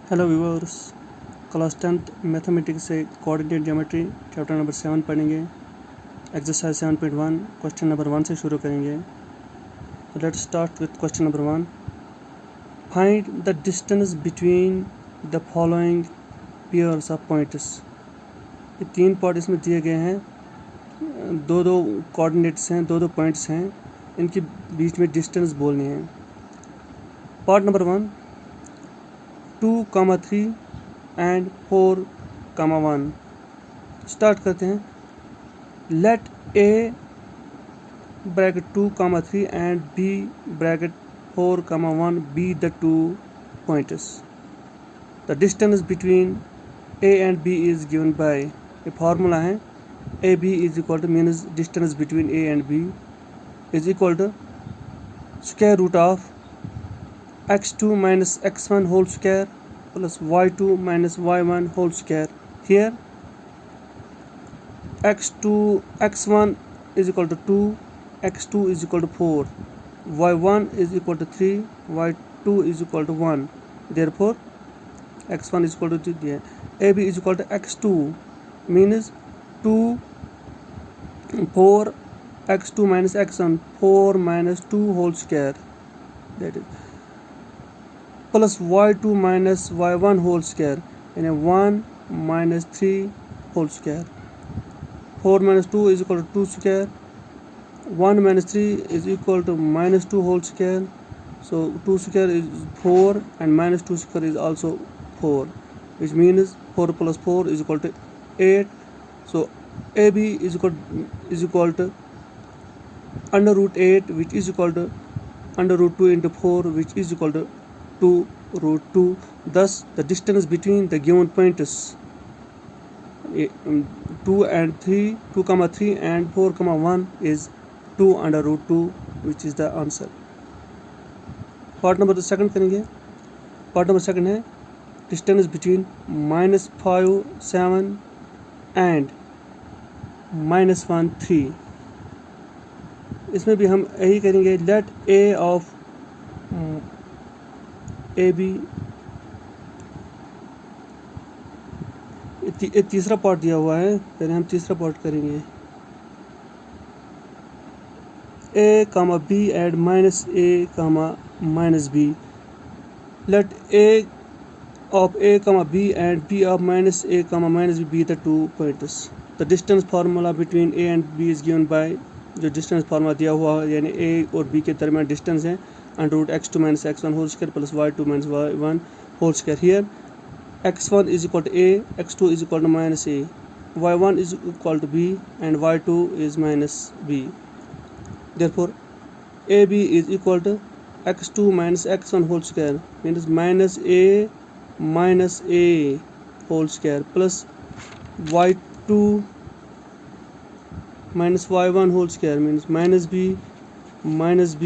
Hello viewers, class 10th mathematics से coordinate geometry chapter number 7 पढ़ेंगे। Exercise 7.1 question number 1 से शुरू करेंगे। Let's start with question number 1। Find the distance between the following pairs of points. ये 3 point इसमें दिए गए हैं, दो कोऑर्डिनेट्स हैं, दो पॉइंट्स हैं, इनके बीच में डिस्टेंस बोलनी है। Part number 1 2, 3 and 4, 1। स्टार्ट करते हैं। Let A bracket 2, 3 and B bracket 4, 1 be the 2 pointers. The distance between A and B is given by, ये फार्मूला है, A B is equal to means distance between A and B is equal to square root of x2 minus x1 whole square plus y2 minus y1 whole square. Here x1 is equal to 2, x2 is equal to 4, y1 is equal to 3, y2 is equal to 1. Therefore x1 is equal to 3. AB is equal to x2 means 2 4 x2 minus x1 4 minus 2 whole square, that is plus y2 minus y1 whole square, यानी 1 minus 3 whole square. 4 minus 2 is equal to 2 square. 1 minus 3 is equal to minus 2 whole square. So 2 square is 4 and minus 2 square is also 4, which means 4 plus 4 is equal to 8. So AB is equal to under root 8, which is equal to under root 2 into 4, which is equal to 2 root 2. Thus the distance between the given points 2 and 3, 2, 3 and 4, 1 is 2 under root 2, which is the answer. Part number 2 करेंगे। Part number 2 है distance between -5, 7 and -1, 3। इसमें भी हम यही करेंगे। Let A of A B, ये तीसरा part दिया हुआ है, पहले हम तीसरा पार्ट करेंगे। A comma B and minus A comma minus B. Let A of A comma B and B of minus A comma minus B the 2 pointers. The distance formula between A and B is given by, जो distance formula दिया हुआ है, यानी ए और B के दरमियान distance है under root x2 minus x1 whole square plus y2 minus y1 whole square. Here x1 is equal to a, x2 is equal to minus a, y1 is equal to b and y2 is minus b. Therefore ab is equal to x2 minus x1 whole square means minus a whole square plus y2 minus y1 whole square means minus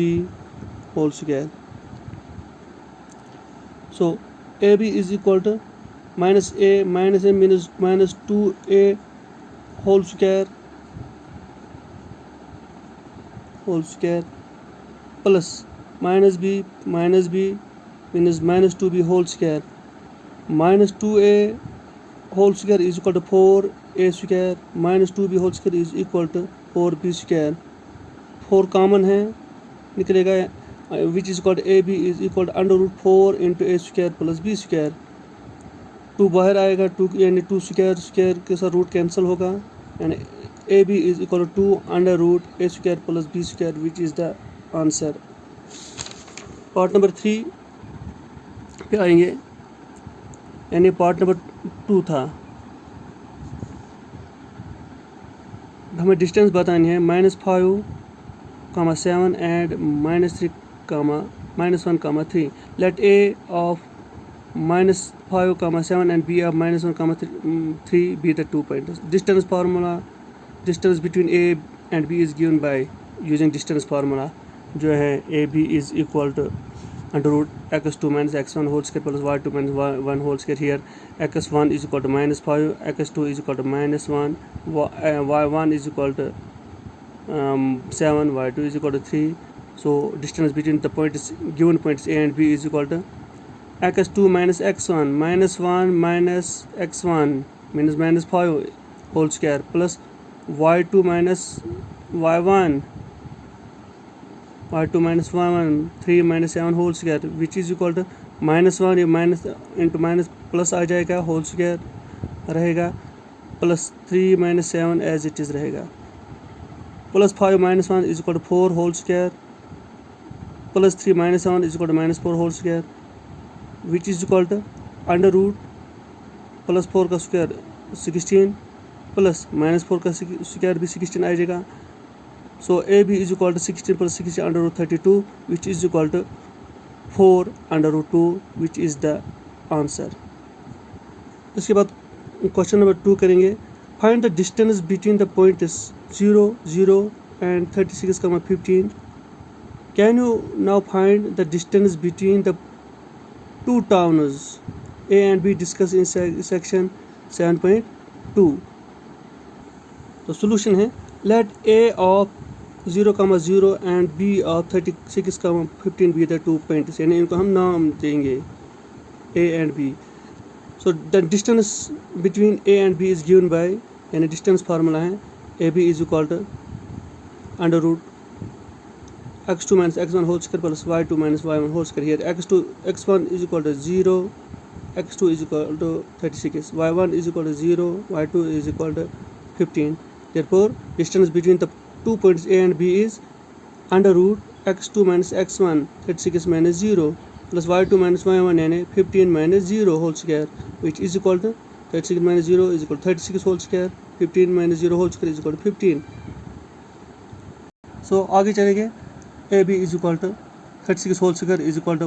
b whole square. So AB is equal to minus a means minus 2a whole square plus minus b means minus 2b whole square. Minus 2a whole square is equal to 4a square, minus 2b whole square is equal to 4b square. 4 common है, निकलेगा, which is equal to AB is equal to under root 4 into a square plus b square. 2 बाहर आएगा, 2 यानी 2 square के साथ root cancel होगा, यानी AB is equal to 2 under root a square plus b square, which is the answer. Part number 3 पे आएंगे, यानी पार्ट नंबर 2 था। हमें डिस्टेंस बतानी है -5, 7 and -3, -1, 3. Let A of -5, 7 and B of -1, 3 be the 2 pointers. Distance formula, distance between A and B is given by using distance formula, जो है AB is equal to under root x2 minus x1 whole square plus y2 minus y1 whole square. Here x1 is equal to -5, x2 is equal to -1, y1 is equal to 7, y2 is equal to 3. So distance between the points, given points A and B is equal to x2 minus x1 minus 1 minus x1 means minus 5 whole square plus y2 minus y1 y2 minus y1 3 minus 7 whole square which is equal to minus 1 ये minus into minus plus आ जाएगा whole square रहेगा plus 3 minus 7 as it is रहेगा plus 5 minus 1 is equal to 4 whole square plus 3 minus 7 is equal to minus 4 whole square which is equal to under root plus 4 का square 16 plus minus 4 का square भी 16 आ जाएगा so A B is equal to 16 plus 16 under root 32 which is equal to 4 under root 2 which is the answer. इसके बाद question number 2 करेंगे find the distance between the points 0 0 and 36, 15। Can you now find the distance between the two towns A and B discuss in section 7.2। तो solution है let A of 0, 0 and B of 36, 15 be the two points, यानी इनको हम नाम देंगे A and B। So the distance between A and B is given by, यानी distance formula है AB is equal to under root x2 minus x1 whole square plus y2 minus y1 whole square। Here x1 is equal to 0, x2 is equal to 36, y1 is equal to 0, y2 is equal to 15। Therefore distance between the 2 points A and B is under root x2 minus x1 36 minus 0 plus y2 minus y1 यानी 15 minus 0 whole square which is equal to 36 minus 0 is equal to 36 whole square, 15 minus 0 whole square is equal to 15। So आगे चलेंगे AB is equal to 36 whole square is equal to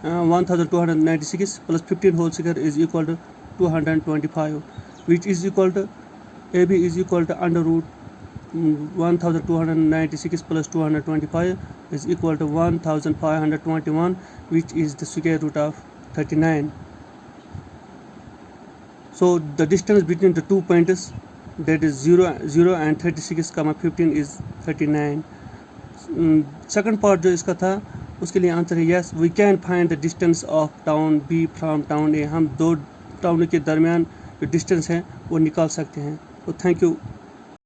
1296 plus 15 whole square is equal to 225 which is equal to AB is equal to under root 1296 plus 225 is equal to 1521 which is the square root of 39। So the distance between the two points that is 0 and 36, 15 is 39। Second part जो इसका था उसके लिए answer है yes we can find the distance of town B from town A. हम दो town के दरमियान जो डिस्टेंस है वो निकाल सकते हैं। तो थैंक यू।